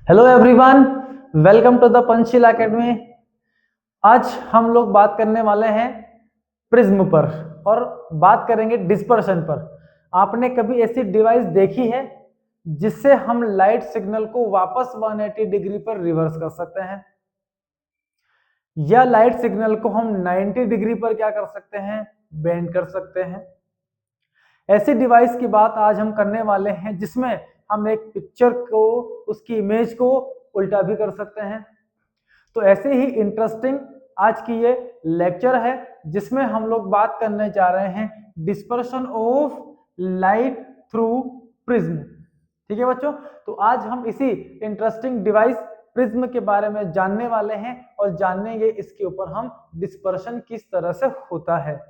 Hello everyone, welcome to the Panchsheel academy. आज हम लोग बात करने वाले हैं प्रिज्म पर और बात करेंगे डिस्पर्शन पर। आपने कभी ऐसी डिवाइस देखी है जिससे हम लाइट सिग्नल को वापस 180 डिग्री पर रिवर्स कर सकते हैं, या लाइट सिग्नल को हम 90 डिग्री पर क्या कर सकते हैं, बेंड कर सकते हैं। ऐसी डिवाइस की बात आज हम करने वाले हैं जिसमें हम एक पिक्चर को, उसकी इमेज को उल्टा भी कर सकते हैं। तो ऐसे ही इंटरेस्टिंग आज की ये लेक्चर है जिसमें हम लोग बात करने जा रहे हैं dispersion of light through prism. ठीक है बच्चों, तो आज हम इसी इंटरेस्टिंग डिवाइस प्रिज्म के बारे में जानने वाले हैं और जानेंगे इसके ऊपर हम डिस्पर्शन किस तरह से होता है।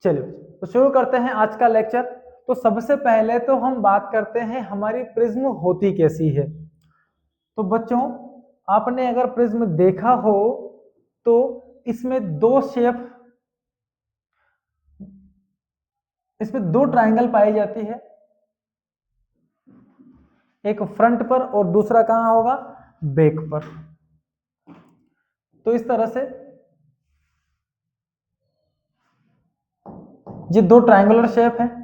चलिए तो शुरू करते हैं आज का लेक्चर। तो सबसे पहले तो हम बात करते हैं हमारी प्रिज्म होती कैसी है। तो बच्चों, आपने अगर प्रिज्म देखा हो तो इसमें दो ट्रायंगल पाई जाती है, एक फ्रंट पर और दूसरा कहां होगा, बैक पर। तो इस तरह से ये दो ट्रायंगुलर शेप है।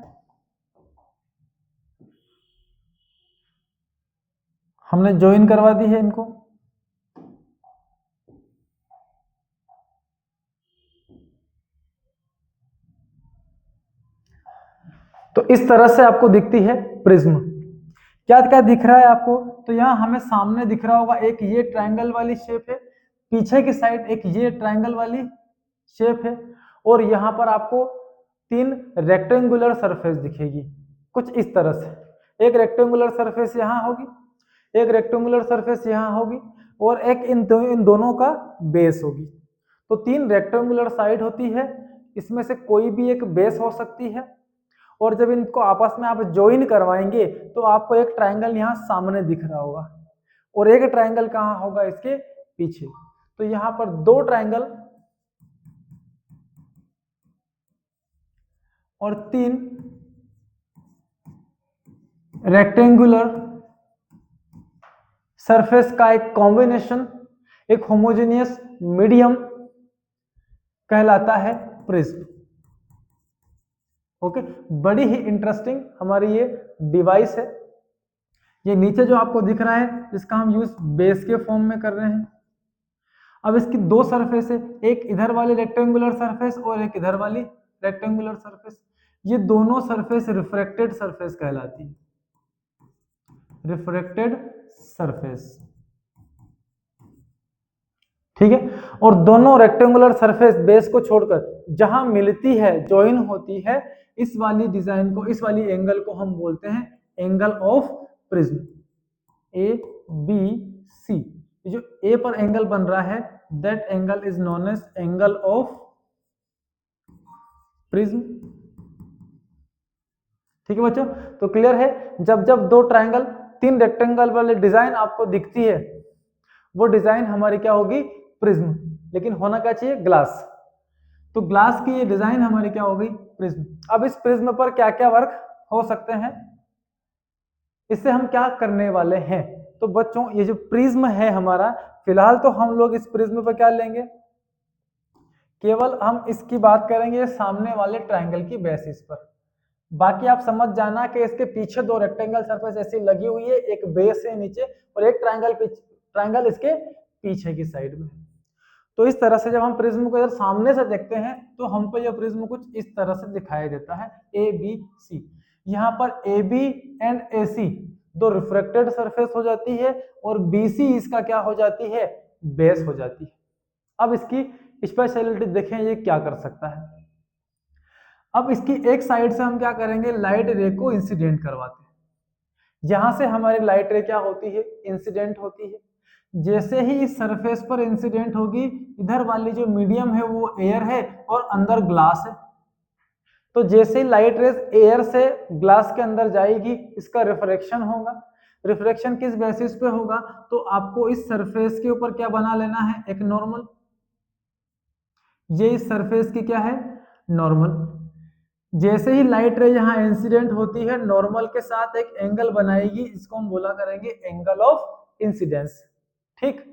हमने ज्वाइन करवा दी है इनको। तो इस तरह से आपको दिखती है प्रिज्म। क्या क्या दिख रहा है आपको? तो यहाँ हमें सामने दिख रहा होगा एक ये ट्रायंगल वाली शेप है, पीछे की साइड एक ये ट्रायंगल वाली शेप है, और यहाँ पर आपको तीन रेक्टेंगुलर सरफेस दिखेगी कुछ इस तरह से। एक रेक्टेंगुलर सरफेस यहाँ होगी, एक रेक्टेंगुलर सरफेस यहाँ होगी, और एक इन दोनों का बेस होगी। तो तीन रेक्टेंगुलर साइड होती है, इसमें से कोई भी एक बेस हो सकती है। और जब इनको आपस में आप ज्वाइन करवाएंगे तो आपको एक ट्रायंगल यहाँ सामने दिख रहा होगा और एक ट्रायंगल कहाँ होगा, इसके पीछे। तो यहाँ पर दो ट्रायंगल और तीन रेक्टेंगुलर सरफेस का एक कॉम्बिनेशन, एक होमोजेनियस मीडियम कहलाता है प्रिज्म। ओके, बड़ी ही इंटरेस्टिंग हमारी ये डिवाइस है। ये नीचे जो आपको दिख रहा है इसका हम यूज बेस के फॉर्म में कर रहे हैं। अब इसकी दो सरफेस है, एक इधर वाली रेक्टेंगुलर सरफेस और एक इधर वाली रेक्टेंगुलर सरफेस। ये दोनों सरफेस रिफ्रैक्टेड सरफेस कहलाती है, रिफ्रैक्टेड सरफेस। ठीक है, और दोनों रेक्टेंगुलर सरफेस बेस को छोड़कर जहां मिलती है, ज्वाइन होती है, इस वाली डिजाइन को, इस वाली एंगल को हम बोलते हैं angle of prism. A B C, जो ए पर एंगल बन रहा है that angle is known as angle of prism. ठीक है बच्चों, तो क्लियर है। जब जब दो ट्रायंगल, तीन रेक्टेंगल वाली डिजाइन आपको दिखती है, वो डिजाइन हमारी क्या होगी, प्रिज्म। लेकिन होना क्या चाहिए, ग्लास। तो ग्लास की ये डिजाइन हमारी क्या होगी, प्रिज्म। अब इस प्रिज्म पर क्या क्या वर्क हो सकते हैं, इससे हम क्या करने वाले हैं। तो बच्चों, ये जो प्रिज्म है हमारा, फिलहाल तो हम लोग इस प्रिज्म पर क्या लेंगे, केवल हम इसकी बात करेंगे सामने वाले ट्रायंगल की बेसिस पर। बाकी आप समझ जाना कि इसके पीछे दो रेक्टेंगल सरफेस ऐसी लगी हुई है, एक बेस है नीचे और एक ट्रायंगल इसके पीछे की साइड में। तो इस तरह से जब हम प्रिज्म को इधर सामने से देखते हैं तो हमको यह प्रिज्म कुछ इस तरह से दिखाई देता है, ए बी सी। यहाँ पर ए बी एंड ए सी दो रिफ्रैक्टेड सरफेस हो जाती है और बी सी इसका क्या हो जाती है, बेस हो जाती है। अब इसकी स्पेशलिटी देखें, ये क्या कर सकता है। अब इसकी एक साइड से हम क्या करेंगे, लाइट रे को इंसिडेंट करवाते हैं। यहां से हमारी लाइट रे क्या होती है, इंसिडेंट होती है। जैसे ही इस सरफेस पर इंसिडेंट होगी, इधर वाली जो मीडियम है वो एयर है और अंदर ग्लास है। तो जैसे ही लाइट रेज एयर से ग्लास के अंदर जाएगी, इसका रिफ्रैक्शन होगा। रिफ्रैक्शन किस बेसिस पे होगा, तो आपको इस सरफेस के ऊपर क्या बना लेना है, एक नॉर्मल। ये इस सरफेस की क्या है, नॉर्मल। जैसे ही लाइट रे यहाँ इंसिडेंट होती है नॉर्मल के साथ एक एंगल बनाएगी, इसको हम बोला करेंगे एंगल ऑफ इंसिडेंस। ठीक,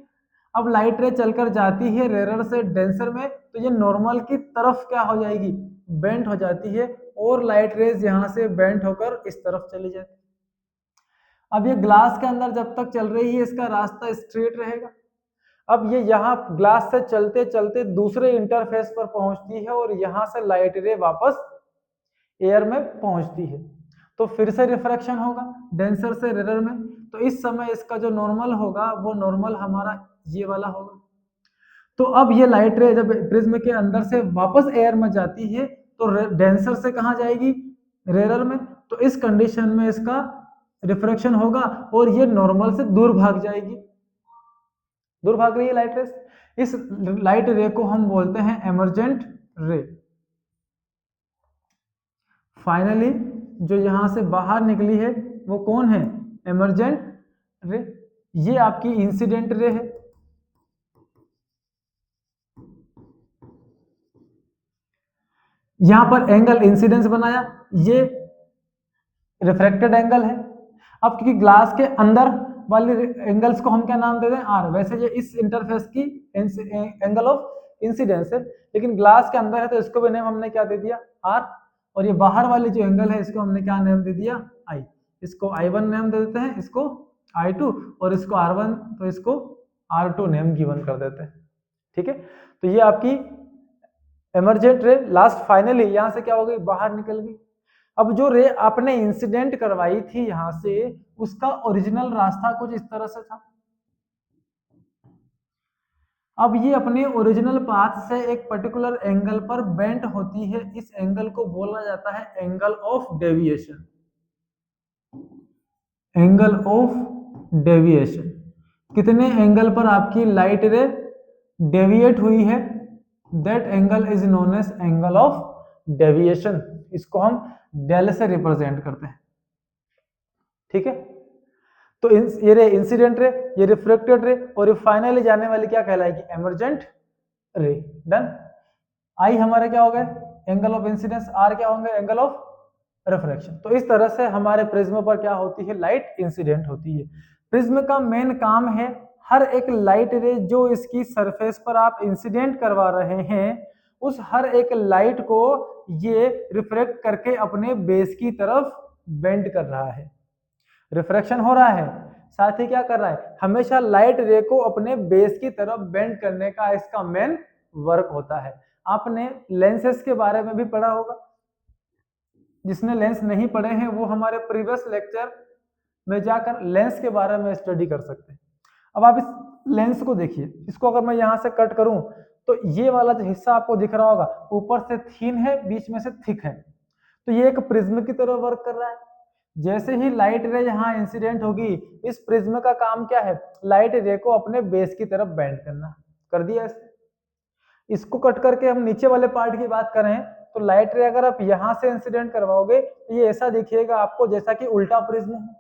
अब लाइट रे चलकर जाती है रेरर से डेंसर में, तो ये नॉर्मल की तरफ क्या हो जाएगी, बेंट हो जाती है, और लाइट रेज यहाँ से बेंट होकर इस तरफ चली जाती है। अब ये ग्लास के अंदर जब तक चल रही है इसका रास्ता स्ट्रेट रहेगा। अब ये यहाँ ग्लास से चलते चलते दूसरे इंटरफेस पर पहुंचती है और यहाँ से लाइट रे वापस एयर में पहुंचती है, तो फिर से रिफ्रैक्शन होगा डेंसर से रेरर में। तो इस समय इसका जो नॉर्मल होगा वो नॉर्मल हमारा ये वाला होगा। तो अब ये लाइट रे जब प्रिज्म के अंदर से वापस एयर में जाती है तो डेंसर से कहाँ जाएगी, रेरर में। तो इस कंडीशन में इसका रिफ्रैक्शन होगा और ये नॉर्मल से दूर भाग जाएगी, दूर भाग रही है लाइट रे। इस लाइट रे को हम बोलते हैं एमर्जेंट रे। फाइनली जो यहां से बाहर निकली है वो कौन है, एमर्जेंट रे। ये आपकी इंसिडेंट रे है। यहां पर एंगल इंसिडेंस बनाया, ये रिफ्रैक्टेड एंगल है। अब क्योंकि ग्लास के अंदर वाले एंगल्स को हम क्या नाम देते हैं, आर। वैसे ये इस इंटरफेस की एंगल ऑफ इंसिडेंस है, लेकिन ग्लास के अंदर है तो इसको भी नेम हमने क्या दे दिया, आर। और ये बाहर वाली जो एंगल है इसको हमने क्या नेम दे दिया, आई। इसको I1 नेम दे देते हैं, इसको I2, और इसको R1, तो इसको R2 नेम गिवन कर देते हैं। ठीक है, तो ये आपकी एमर्जेंट रे लास्ट फाइनली यहां से क्या हो गई, बाहर निकल गई। अब जो रे आपने इंसिडेंट करवाई थी यहां से, उसका ओरिजिनल रास्ता कुछ इस तरह से था। अब ये अपने ओरिजिनल पाथ से एक पर्टिकुलर एंगल पर बेंट होती है, इस एंगल को बोला जाता है angle of deviation. Angle of deviation, कितने एंगल पर आपकी लाइट रे डेविएट हुई है, that angle is known as angle of deviation. इसको हम डेल से रिप्रेजेंट करते हैं। ठीक है, तो ये रे इंसिडेंट रे, ये रिफ्लेक्टेड रे, और ये फाइनली जाने वाली क्या कहलाएगी, एमर्जेंट रे। डन। आई हमारे क्या हो गए, एंगल ऑफ इंसिडेंस, आर क्या होंगे, एंगल ऑफ रिफ्रैक्शन। तो इस तरह से हमारे प्रिज्म पर क्या होती है, लाइट इंसिडेंट होती है। प्रिज्म का मेन काम है हर एक लाइट रे जो इसकी सरफेस पर आप इंसिडेंट करवा रहे हैं, उस हर एक लाइट को ये रिफ्लेक्ट करके अपने बेस की तरफ बेंड कर रहा है। रिफ्रैक्शन हो रहा है, साथ ही क्या कर रहा है, हमेशा लाइट रे को अपने बेस की तरफ बेंड करने का इसका मेन वर्क होता है। आपने लेंसेस के बारे में भी पढ़ा होगा, जिसने लेंस नहीं पढ़े हैं वो हमारे प्रीवियस लेक्चर में जाकर लेंस के बारे में स्टडी कर सकते हैं। अब आप इस लेंस को देखिए, इसको अगर मैं यहां से कट करूं तो ये वाला जो हिस्सा आपको दिख रहा होगा ऊपर से थीन है, बीच में से थिक है, तो ये एक प्रिज्म की तरह वर्क कर रहा है। जैसे ही लाइट रे यहाँ इंसिडेंट होगी, इस प्रिज्म का काम क्या है, लाइट रे को अपने बेस की तरफ बेंड करना। कर दिया ऐसे। इसको कट करके हम नीचे वाले पार्ट की बात करें तो लाइट रे अगर आप यहां से इंसिडेंट करवाओगे तो ये ऐसा दिखिएगा आपको जैसा कि उल्टा प्रिज्म है।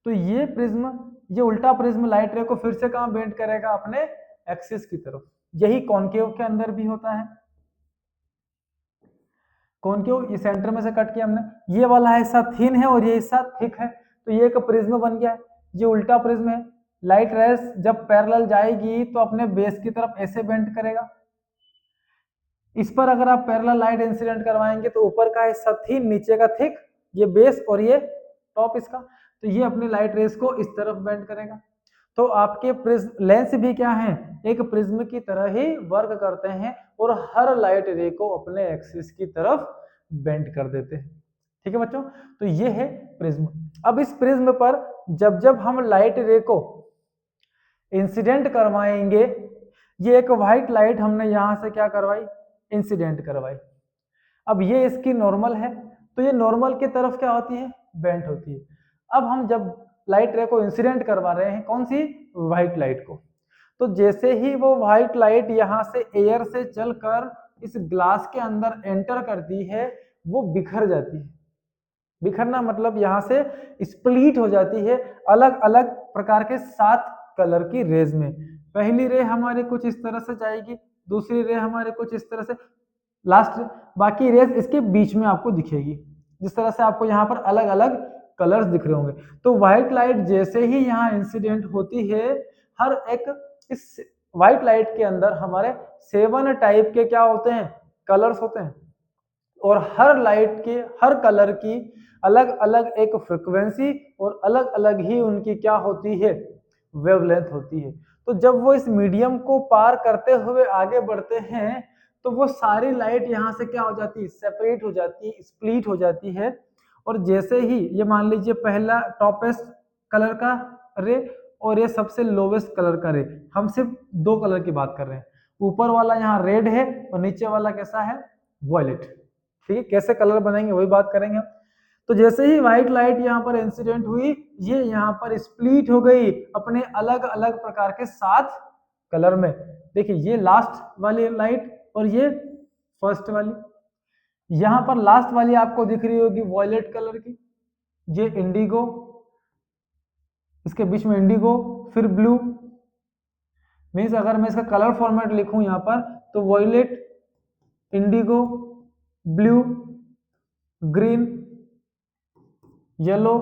तो ये प्रिज्म, ये उल्टा प्रिज्म लाइट रे को फिर से कहां बेंड करेगा, अपने एक्सिस की तरफ। यही कॉनकेव के अंदर भी होता है। कॉनकेव ये सेंटर में से कट किया हमने, ये वाला हिस्सा थिन है और ये हिस्सा थिक है, तो ये एक प्रिज्म बन गया है। ये उल्टा प्रिज्म है। लाइट रेस जब पैरेलल जाएगी तो अपने बेस की तरफ ऐसे बेंड करेगा। इस पर अगर आप पैरेलल लाइट इंसिडेंट करवाएंगे तो ऊपर का हिस्सा थिन, नीचे का थिक, ये बेस और ये टॉप इसका, तो ये अपनी लाइट रेस को इस तरफ बेंड करेगा। तो आपके प्रिज्म लेंस भी क्या है, एक प्रिज्म की तरह ही वर्क करते हैं और हर लाइट रे को अपने एक्सिस की तरफ बेंड कर देते हैं। ठीक है बच्चों, तो ये है प्रिज्म। अब इस प्रिज्म पर जब जब हम लाइट रे को इंसिडेंट करवाएंगे, ये एक व्हाइट लाइट हमने यहां से क्या करवाई, इंसिडेंट करवाई। अब ये इसकी नॉर्मल है, तो ये नॉर्मल की तरफ क्या होती है, बेंट होती है। अब हम जब लाइट रे को इंसिडेंट करवा रहे हैं, कौन सी, व्हाइट लाइट को, तो जैसे ही वो व्हाइट लाइट यहां से एयर से चलकर इस ग्लास के अंदर एंटर करती है, वो बिखर जाती है। बिखरना मतलब यहां से स्प्लिट हो जाती है अलग अलग प्रकार के 7 कलर की रेज में। पहली रे हमारी कुछ इस तरह से जाएगी, दूसरी रे हमारे कुछ इस तरह से, लास्ट, बाकी रेस इसके बीच में आपको दिखेगी। जिस तरह से आपको यहाँ पर अलग अलग कलर्स दिख रहे होंगे। तो व्हाइट लाइट जैसे ही यहाँ इंसिडेंट होती है, हर एक इस व्हाइट लाइट के अंदर हमारे 7 टाइप के क्या होते हैं, कलर्स होते हैं। और हर लाइट के, हर कलर की अलग अलग एक फ्रिक्वेंसी और अलग अलग ही उनकी क्या होती है, वेवलेंथ होती है। तो जब वो इस मीडियम को पार करते हुए आगे बढ़ते हैं, तो वो सारी लाइट यहाँ से क्या हो जाती है, सेपरेट हो जाती है, स्प्लिट हो जाती है। और जैसे ही ये मान लीजिए पहला टॉपेस्ट कलर का रे और ये सबसे लोवेस्ट कलर का रे, हम सिर्फ 2 कलर की बात कर रहे हैं। ऊपर वाला यहाँ रेड है और नीचे वाला कैसा है, वॉयलेट। ठीक है, कैसे कलर बनेंगे वही बात करेंगे हम। तो जैसे ही व्हाइट लाइट यहाँ पर इंसिडेंट हुई, ये यहाँ पर स्प्लिट हो गई अपने अलग अलग प्रकार के 7 कलर में। देखिए ये लास्ट वाली लाइट और ये फर्स्ट वाली। यहाँ पर लास्ट वाली आपको दिख रही होगी वॉयलेट कलर की, ये इंडिगो, इसके बीच में इंडिगो, फिर ब्लू। मीन्स अगर मैं इसका कलर फॉर्मेट लिखूं यहाँ पर, तो violet, indigo, blue, green, yellow,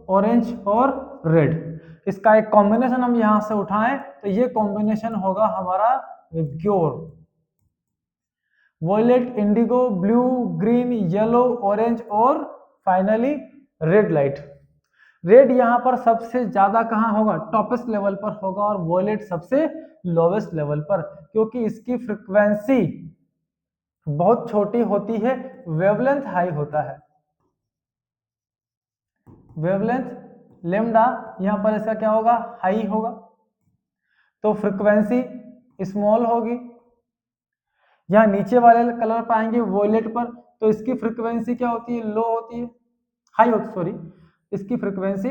orange और रेड, इसका एक कॉम्बिनेशन हम यहां से उठाएं तो ये कॉम्बिनेशन होगा हमारा ग्योर। Violet, indigo, blue, green, yellow, orange और फाइनली रेड लाइट। रेड यहाँ पर सबसे ज्यादा कहाँ होगा, टॉपेस्ट लेवल पर होगा, और वॉयलेट सबसे लोवेस्ट लेवल पर, क्योंकि इसकी फ्रिक्वेंसी बहुत छोटी होती है, वेवलेंथ हाई होता है। वेवलेंथ लेमडा यहाँ पर इसका क्या होगा, हाई होगा, तो फ्रिक्वेंसी स्मॉल होगी। यहाँ नीचे वाले कलर पाएंगे वॉयलेट पर, तो इसकी फ्रिक्वेंसी क्या होती है, लो होती है, हाई होती, सॉरी, इसकी फ्रिक्वेंसी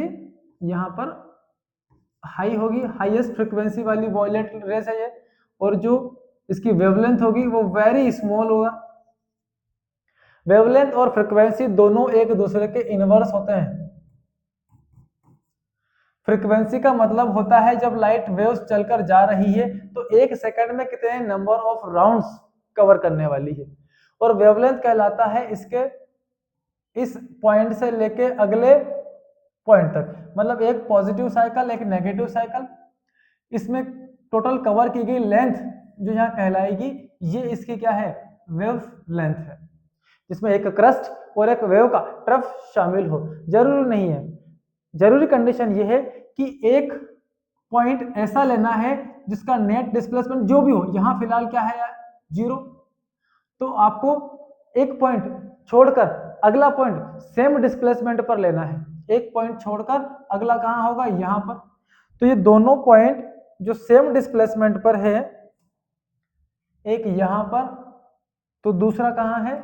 यहाँ पर हाई होगी, हाईएस्ट फ्रिक्वेंसी वाली वॉयलेट रेस है ये। और जो इसकी वेवलेंथ होगी वो वेरी स्मॉल होगा। वेवलेंथ और फ्रिक्वेंसी दोनों एक दूसरे के इनवर्स होते हैं। फ्रीक्वेंसी का मतलब होता है जब लाइट वेव्स चलकर जा रही है तो 1 सेकंड में कितने नंबर ऑफ राउंड्स कवर करने वाली है। और वेवलेंथ कहलाता है इसके इस पॉइंट से लेके अगले पॉइंट तक, मतलब एक पॉजिटिव साइकिल एक नेगेटिव साइकिल, इसमें टोटल कवर की गई लेंथ जो यहाँ कहलाएगी, ये इसकी क्या है, वेव लेंथ है, जिसमें एक क्रस्ट और एक वेव का ट्रफ शामिल हो। जरूरी नहीं है, जरूरी कंडीशन ये है कि एक पॉइंट ऐसा लेना है जिसका नेट डिस्प्लेसमेंट जो भी हो, यहां फिलहाल क्या है, 0, तो आपको एक पॉइंट छोड़कर अगला पॉइंट सेम डिस्प्लेसमेंट पर लेना है। एक पॉइंट छोड़कर अगला कहां होगा, यहां पर। तो ये दोनों पॉइंट जो सेम डिस्प्लेसमेंट पर है, एक यहां पर तो दूसरा कहां है,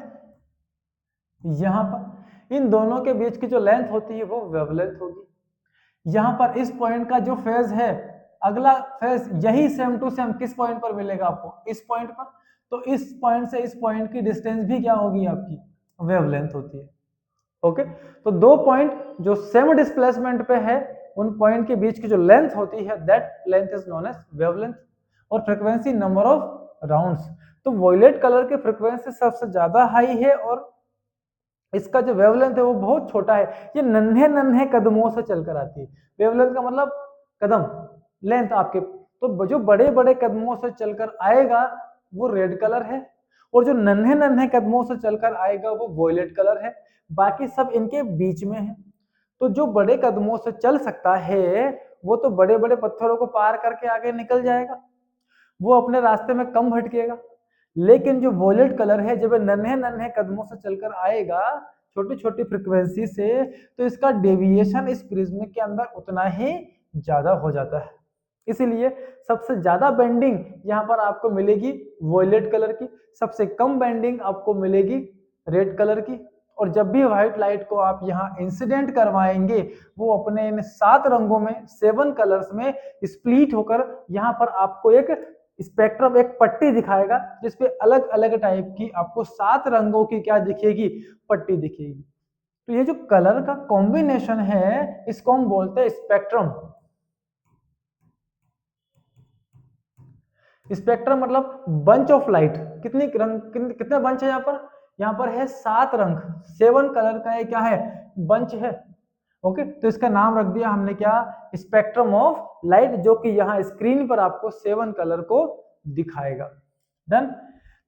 यहां पर, इन दोनों के बीच की जो लेंथ होती है वो वेवलेंथ होगी। यहां पर इस पॉइंट का जो फेज है, अगला फेज यही सेम टू सेम किस पॉइंट पर मिलेगा आपको, इस पॉइंट पर। तो इस पॉइंट से इस पॉइंट की डिस्टेंस भी क्या होगी आपकी, वेवलेंथ होती है। ओके, तो 2 पॉइंट जो सेम डिस्प्लेसमेंट पे है, उन पॉइंट के बीच की जो लेंथ होती है, that length is known as wavelength. और फ्रीक्वेंसी नंबर ऑफ राउंड्स, तो वॉयलेट कलर की फ्रीक्वेंसी सबसे ज्यादा हाई है और इसका जो वेवलेंथ है वो बहुत छोटा है। ये नन्हे नन्हे कदमों से चलकर आती है। वेवलेंथ का मतलब कदम, लेंथ आपके, तो जो बड़े बड़े कदमों से चलकर आएगा वो रेड कलर है, और जो नन्हे नन्हे कदमों से चलकर आएगा वो वॉयलेट कलर है। बाकी सब इनके बीच में है। तो जो बड़े कदमों से चल सकता है वो तो बड़े बड़े पत्थरों को पार करके आगे निकल जाएगा, वो अपने रास्ते में कम भटकेगा। लेकिन जो वॉयलेट कलर है, जब नन्हे नन्हे कदमों से चलकर आएगा छोटी छोटी फ्रीक्वेंसी से, तो इसका डेविएशन इस प्रिज्म के अंदर उतना ही ज्यादा हो जाता है। इसीलिए सबसे ज्यादा बेंडिंग यहाँ पर आपको मिलेगी वॉयलेट कलर की, सबसे कम बेंडिंग आपको मिलेगी रेड कलर की। और जब भी व्हाइट लाइट को आप यहाँ इंसिडेंट करवाएंगे, वो अपने इन 7 रंगों में, 7 कलर्स में स्प्लिट होकर यहाँ पर आपको एक स्पेक्ट्रम, एक पट्टी दिखाएगा, जिसपे अलग अलग टाइप की आपको 7 रंगों की क्या दिखेगी, पट्टी दिखेगी। तो ये जो कलर का कॉम्बिनेशन है, इसको हम बोलते हैं स्पेक्ट्रम। स्पेक्ट्रम मतलब बंच ऑफ लाइट, कितने बंच है यहाँ पर है 7 रंग, 7 कलर का ये क्या है, बंच है। ओके, तो इसका नाम रख दिया हमने क्या, स्पेक्ट्रम ऑफ लाइट, जो कि यहाँ स्क्रीन पर आपको 7 कलर को दिखाएगा। डन।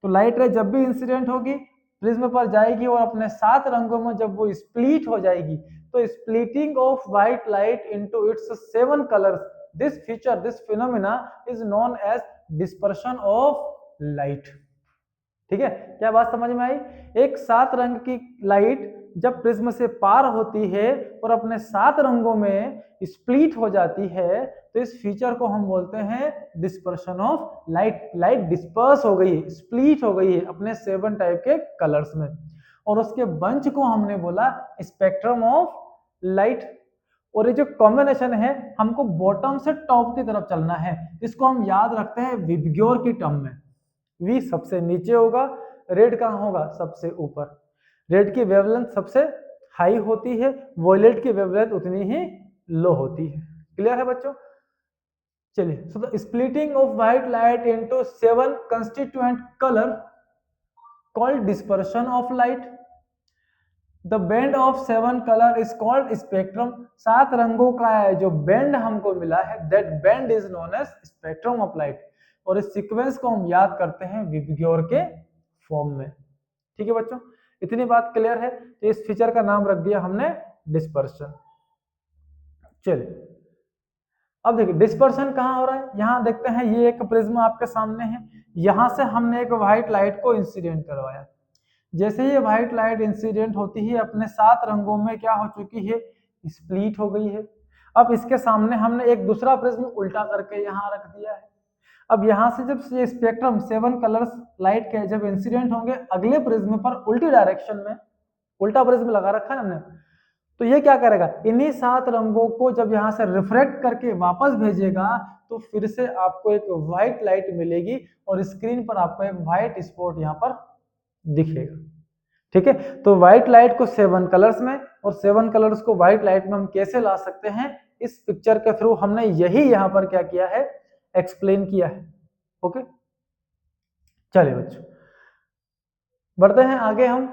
तो लाइट रे जब भी इंसिडेंट होगी प्रिज्म पर जाएगी और अपने 7 रंगों में जब वो स्प्लिट हो जाएगी, तो splitting of white light into its 7 colours, this feature, this phenomena is known as dispersion of light. ठीक है, क्या बात समझ में आई? एक 7 रंग की लाइट जब प्रिज्म से पार होती है और अपने 7 रंगों में स्प्लिट हो जाती है, तो इस फीचर को हम बोलते हैं dispersion of light. Light disperse हो गई है, स्प्लिट हो गई है अपने 7 टाइप के कलर्स में, और उसके बंच को हमने बोला स्पेक्ट्रम ऑफ लाइट। और ये जो कॉम्बिनेशन है हमको बॉटम से टॉप की तरफ चलना है, इसको हम याद रखते हैं विबग्योर की टर्म में। वी सबसे नीचे होगा, रेड कहाँ होगा, सबसे ऊपर। रेड की वेवलेंथ सबसे हाई होती है, वॉयलेट की वेवलेंथ उतनी ही लो होती है। क्लियर है बच्चों? चलिए, so the splitting of white light into 7 constituent colour called dispersion of light. The band of 7 colour is called spectrum. 7 रंगों का है जो बैंड हमको मिला है, that band is known as spectrum of light. और इस सीक्वेंस को हम याद करते हैं विबग्योर के फॉर्म में। ठीक है बच्चों, इतनी बात क्लियर है? तो इस फीचर का नाम रख दिया हमने डिस्पर्शन। चलिए, अब देखिए डिस्पर्शन कहाँ हो रहा है, यहाँ देखते हैं, ये एक प्रिज्म आपके सामने है, यहां से हमने एक व्हाइट लाइट को इंसिडेंट करवाया। जैसे ये व्हाइट लाइट इंसिडेंट होती है अपने 7 रंगों में क्या हो चुकी है, स्प्लिट हो गई है। अब इसके सामने हमने एक दूसरा प्रिज्म उल्टा करके यहाँ रख दिया है। अब यहाँ से जब ये स्पेक्ट्रम 7 कलर्स लाइट के जब इंसिडेंट होंगे अगले प्रिज्म पर उल्टी डायरेक्शन में, उल्टा प्रिज्म लगा रखा है हमने, तो ये क्या करेगा, इन्हीं 7 रंगों को जब यहाँ से रिफ्रेक्ट करके वापस भेजेगा, तो फिर से आपको एक व्हाइट लाइट मिलेगी और स्क्रीन पर आपको एक व्हाइट स्पॉट यहाँ पर दिखेगा। ठीक है, तो व्हाइट लाइट को 7 कलर्स में और 7 कलर्स को व्हाइट लाइट में हम कैसे ला सकते हैं, इस पिक्चर के थ्रू हमने यही यहाँ पर क्या किया है, एक्सप्लेन किया है। ओके, चलिए बच्चों बढ़ते हैं आगे हम,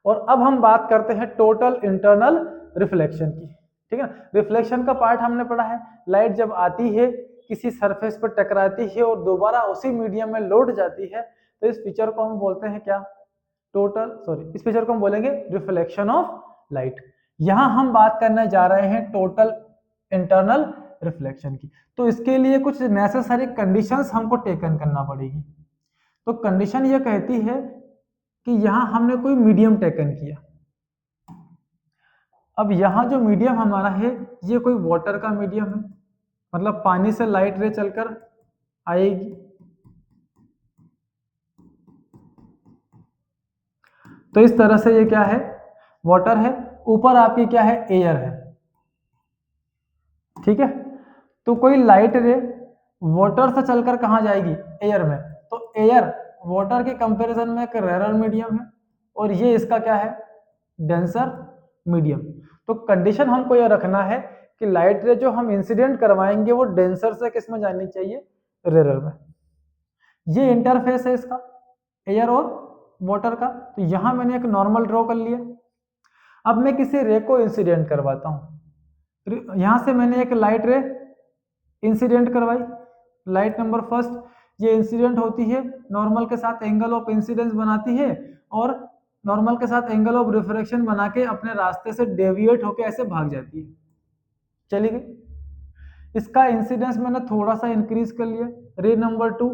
और अब हम बात करते हैं टोटल इंटरनल रिफ्लेक्शन की। ठीक है ना, रिफ्लेक्शन का पार्ट हमने पढ़ा है, लाइट जब आती है किसी सरफेस पर टकराती है और दोबारा उसी मीडियम में लौट जाती है, तो इस फीचर को हम बोलते हैं क्या, इस फीचर को हम बोलेंगे रिफ्लेक्शन ऑफ लाइट। यहां हम बात करने जा रहे हैं टोटल इंटरनल रिफ्लेक्शन की, तो इसके लिए कुछ नेसेसरी कंडीशंस हमको टेकन करना पड़ेगी। तो कंडीशन ये कहती है कि यहां हमने कोई मीडियम टेकन किया। अब यहां जो मीडियम हमारा है ये कोई वाटर का मीडियम है, मतलब पानी से लाइट रे चलकर आएगी। तो इस तरह से ये क्या है, वाटर है, ऊपर आपकी क्या है, एयर है। ठीक है, तो कोई लाइट रे वाटर से चलकर कहां जाएगी, एयर में। तो एयर वाटर के कंपैरिजन में एक रेयर मीडियम है और ये इसका क्या है, डेंसर मीडियम। तो कंडीशन हमको यह रखना है कि लाइट रे जो हम इंसिडेंट करवाएंगे वो डेंसर से किस में जानी चाहिए, रेयर में। ये इंटरफेस है इसका, एयर और वाटर का। तो यहां मैंने एक नॉर्मल ड्रॉ कर लिया। अब मैं किसी रे को इंसिडेंट करवाता हूं, यहां से मैंने एक लाइट रे इंसिडेंट करवाई, लाइट नंबर फर्स्ट, ये इंसिडेंट होती है, नॉर्मल के साथ एंगल ऑफ इंसिडेंस बनाती है और नॉर्मल के साथ एंगल ऑफ रिफ्रैक्शन बना के अपने रास्ते से डेविएट होकर ऐसे भाग जाती है, चली गई। इसका इंसिडेंस मैंने थोड़ा सा इंक्रीज कर लिया, रे नंबर 2,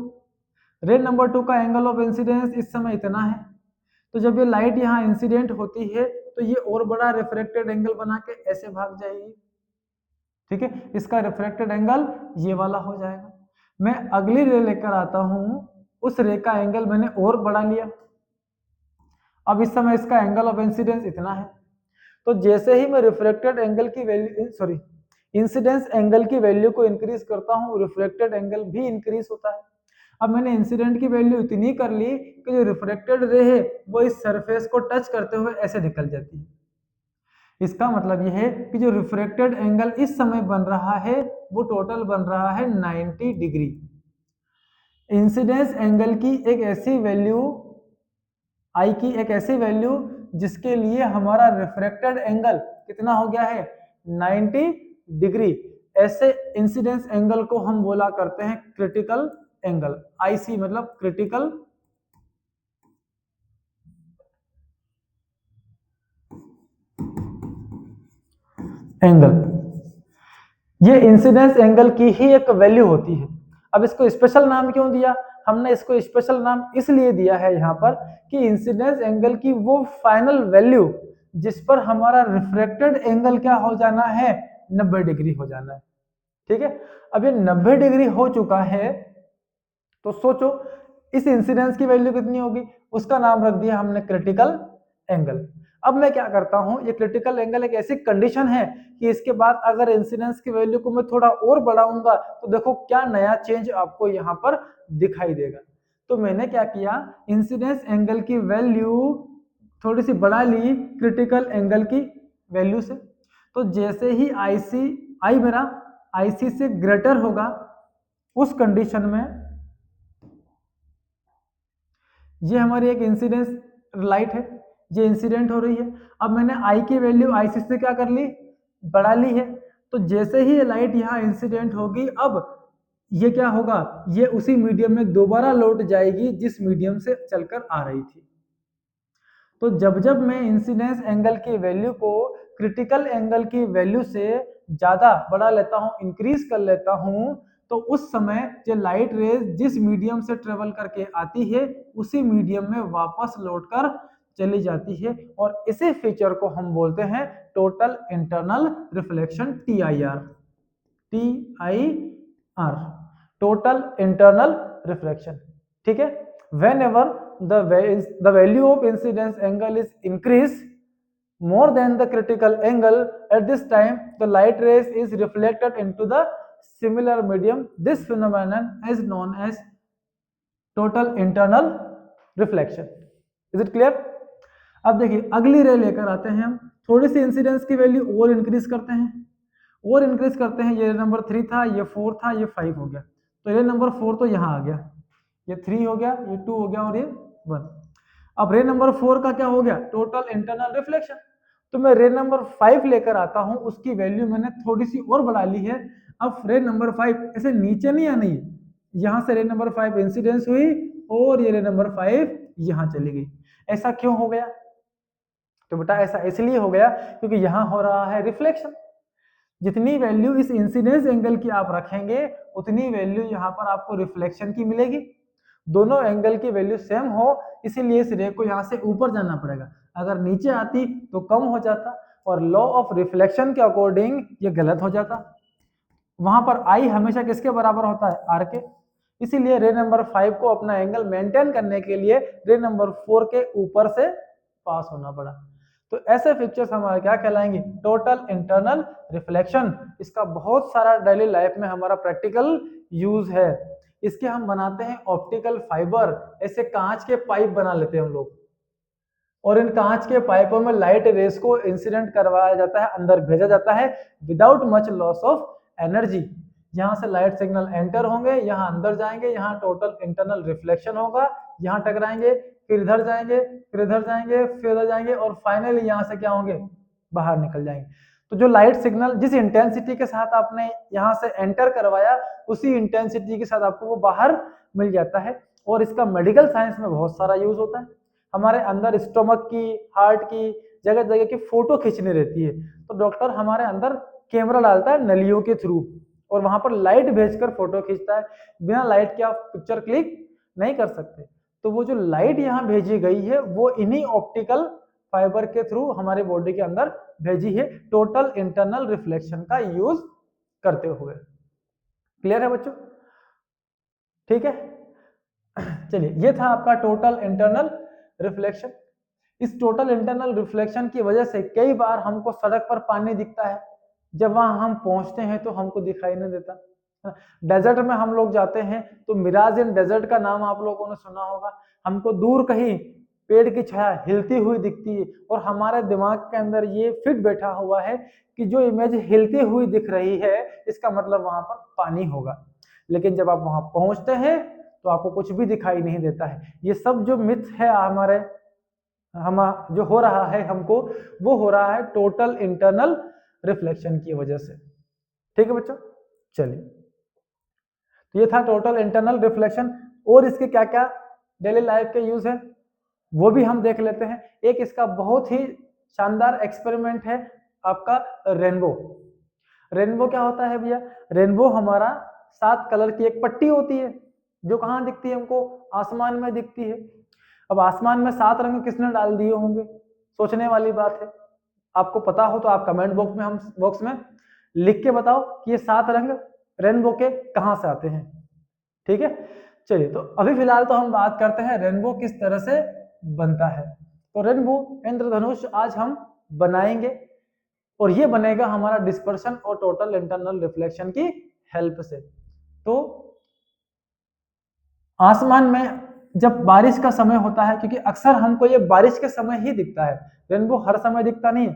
रे नंबर 2 का एंगल ऑफ इंसिडेंस इस समय इतना है, तो जब ये लाइट यहाँ इंसिडेंट होती है तो ये और बड़ा रिफ्रैक्टेड एंगल बना के ऐसे भाग जाएगी। ठीक है, इसका रिफ्रैक्टेड एंगल ये वाला हो जाएगा। मैं अगली रे लेकर आता हूं, उस रे का एंगल मैंने और बढ़ा लिया, अब इस समय इसका एंगल ऑफ इंसिडेंस इतना है। तो जैसे ही मैं रिफ्रैक्टेड एंगल की वैल्यू इंसिडेंस एंगल की वैल्यू को इंक्रीज करता हूं, रिफ्रैक्टेड एंगल भी इंक्रीज होता है। अब मैंने इंसिडेंट की वैल्यू इतनी कर ली कि जो रिफ्रैक्टेड रे है वो इस सरफेस को टच करते हुए ऐसे निकल जाती है। इसका मतलब यह है कि जो रिफ्रैक्टेड एंगल इस समय बन रहा है वो टोटल बन रहा है 90 डिग्री। इंसिडेंस एंगल की एक ऐसी वैल्यू, आई की एक ऐसी वैल्यू जिसके लिए हमारा रिफ्रैक्टेड एंगल कितना हो गया है 90 डिग्री, ऐसे इंसिडेंस एंगल को हम बोला करते हैं क्रिटिकल एंगल। आईसी मतलब क्रिटिकल एंगल। ये इंसिडेंस एंगल की ही एक वैल्यू होती है। अब इसको स्पेशल नाम क्यों दिया? हमने इसको स्पेशल नाम इसलिए दिया है यहाँ पर कि इंसिडेंस एंगल की वो फाइनल वैल्यू जिस पर हमारा रिफ्रैक्टेड एंगल क्या हो जाना है 90 डिग्री हो जाना है। ठीक है, अब ये 90 डिग्री हो चुका है तो सोचो इस इंसिडेंस की वैल्यू कितनी होगी, उसका नाम रख दिया हमने क्रिटिकल एंगल। अब मैं क्या करता हूं, ये क्रिटिकल एंगल एक ऐसी कंडीशन है कि इसके बाद अगर इंसिडेंस की वैल्यू को मैं थोड़ा और बढ़ाऊंगा तो देखो क्या नया चेंज आपको यहाँ पर दिखाई देगा। तो मैंने क्या किया, इंसिडेंस एंगल की वैल्यू थोड़ी सी बढ़ा ली क्रिटिकल एंगल की वैल्यू से। तो जैसे ही आई मेरा आईसी से ग्रेटर होगा उस कंडीशन में ये हमारी एक इंसिडेंस लाइट है, ये इंसिडेंट हो रही है। अब मैंने आई की वैल्यू आईसी से क्या कर ली, बढ़ा ली है। तो जैसे ही ये लाइट यहाँ इंसिडेंट होगी अब ये क्या होगा, ये उसी मीडियम में दोबारा लौट जाएगी जिस मीडियम से चलकर आ रही थी। तो जब जब मैं इंसिडेंस एंगल की वैल्यू को क्रिटिकल एंगल की वैल्यू से ज्यादा बढ़ा लेता हूं, इंक्रीज कर लेता हूं, तो उस समय जो लाइट रेज जिस मीडियम से ट्रेवल करके आती है उसी मीडियम में वापस लौटकर चली जाती है। और इसी फीचर को हम बोलते हैं total internal reflection, TIR, total internal reflection. ठीक है, whenever the value of incidence angle is increased more than the critical angle, at this time the light rays is reflected into the similar medium. This phenomenon is known as total internal reflection. Is it clear? अब देखिए अगली रे लेकर आते हैं हम, थोड़ी सी incidence की वैल्यू और इंक्रीज करते हैं, और इंक्रीज करते हैं। ये नंबर 3 था, ये 4 था, ये 5 हो गया। तो ये नंबर 4 तो यहाँ आ गया, ये 3 हो गया, ये 2 हो गया और ये 1। अब रे नंबर 4 का क्या हो गया, टोटल इंटरनल रिफ्लेक्शन। तो मैं रे नंबर 5 लेकर आता हूं, उसकी वैल्यू मैंने थोड़ी सी और बढ़ा ली है। अब रे नंबर 5 ऐसे नीचे नहीं आनी है, यहां से रे नंबर 5 इंसिडेंस हुई और ये रे नंबर 5 यहां चली गई। ऐसा क्यों हो गया? तो बेटा ऐसा इसलिए हो गया क्योंकि यहां हो रहा है रिफ्लेक्शन। जितनी वैल्यू इस इंसिडेंस एंगल की आप रखेंगे उतनी वैल्यू यहाँ पर आपको रिफ्लेक्शन की मिलेगी। दोनों एंगल की वैल्यू सेम हो इसीलिए इस रे को यहाँ से ऊपर जाना पड़ेगा, अगर नीचे आती तो कम हो जाता और लॉ ऑफ रिफ्लेक्शन के अकॉर्डिंग ये गलत हो जाता। वहां पर आई हमेशा किसके बराबर होता है, आर के। इसीलिए रे नंबर 5 को अपना एंगल मेंटेन करने के लिए रे नंबर 4 के ऊपर से पास होना पड़ा। तो ऐसे पिक्चर्स हमारे क्या कहलाएंगे, टोटल इंटरनल रिफ्लेक्शन। इसका बहुत सारा डेली लाइफ में हमारा प्रैक्टिकल यूज है। इसके हम बनाते हैं ऑप्टिकल फाइबर, ऐसे कांच के पाइप बना लेते हैं हम लोग, और इन कांच के पाइपों में लाइट रेस को इंसिडेंट करवाया जाता है, अंदर भेजा जाता है without much loss of energy. यहाँ से लाइट सिग्नल एंटर होंगे, यहाँ अंदर जाएंगे, यहाँ टोटल इंटरनल रिफ्लेक्शन होगा, यहाँ टकराएंगे, फिर इधर जाएंगे, फिर इधर जाएंगे, फिर इधर जाएंगे और फाइनली यहाँ से क्या होंगे, बाहर निकल जाएंगे। तो जो लाइट सिग्नल जिस इंटेंसिटी के साथ आपने यहाँ से एंटर करवाया उसी इंटेंसिटी के साथ आपको वो बाहर मिल जाता है। और इसका मेडिकल साइंस में बहुत सारा यूज होता है। हमारे अंदर स्टोमक की, हार्ट की, जगह जगह की फोटो खींचनी रहती है, तो डॉक्टर हमारे अंदर कैमरा डालता है नलियों के थ्रू और वहां पर लाइट भेजकर फोटो खींचता है। बिना लाइट के आप पिक्चर क्लिक नहीं कर सकते। तो वो जो लाइट यहाँ भेजी गई है वो इन्हीं ऑप्टिकल फाइबर के थ्रू हमारे बॉडी के अंदर भेजी है, टोटल इंटरनल रिफ्लेक्शन का यूज करते हुए। क्लियर है बच्चों? ठीक है, चलिए ये था आपका टोटल इंटरनल रिफ्लेक्शन। इस टोटल इंटरनल रिफ्लेक्शन की वजह से कई बार हमको सड़क पर पानी दिखता है, जब वहां हम पहुंचते हैं तो हमको दिखाई नहीं देता। डेजर्ट में हम लोग जाते हैं तो मिराज इन डेजर्ट का नाम आप लोगों ने सुना होगा। हमको दूर कहीं पेड़ की छाया हिलती हुई दिखती है और हमारे दिमाग के अंदर ये फिट बैठा हुआ है कि जो इमेज हिलती हुई दिख रही है इसका मतलब वहां पर पानी होगा। लेकिन जब आप वहां पहुंचते हैं तो आपको कुछ भी दिखाई नहीं देता है। ये सब जो मिथ है हमारे हम जो हो रहा है हमको, वो हो रहा है टोटल इंटरनल रिफ्लेक्शन की वजह से। ठीक है बच्चों, चलिए, तो ये था टोटल इंटरनल रिफ्लेक्शन। और इसके क्या क्या डेली लाइफ के यूज है वो भी हम देख लेते हैं। एक इसका बहुत ही शानदार एक्सपेरिमेंट है आपका रेनबो। रेनबो क्या होता है भैया? रेनबो हमारा 7 कलर की एक पट्टी होती है जो कहाँ दिखती है हमको? आसमान में दिखती है। अब आसमान में 7 रंग किसने डाल दिए होंगे? सोचने वाली बात है। आपको पता हो तो आप कमेंट बॉक्स में लिख के बताओ कि ये 7 रंग रेनबो के कहाँ से आते हैं। ठीक है, चलिए, तो अभी फिलहाल तो हम बात करते हैं रेनबो किस तरह से बनता है। तो रेनबो इंद्रधनुष आज हम बनाएंगे और ये बनेगा हमारा डिस्पर्शन और टोटल इंटरनल रिफ्लेक्शन की हेल्प से। तो आसमान में जब बारिश का समय होता है, क्योंकि अक्सर हमको ये बारिश के समय ही दिखता है, रेनबो हर समय दिखता नहीं है।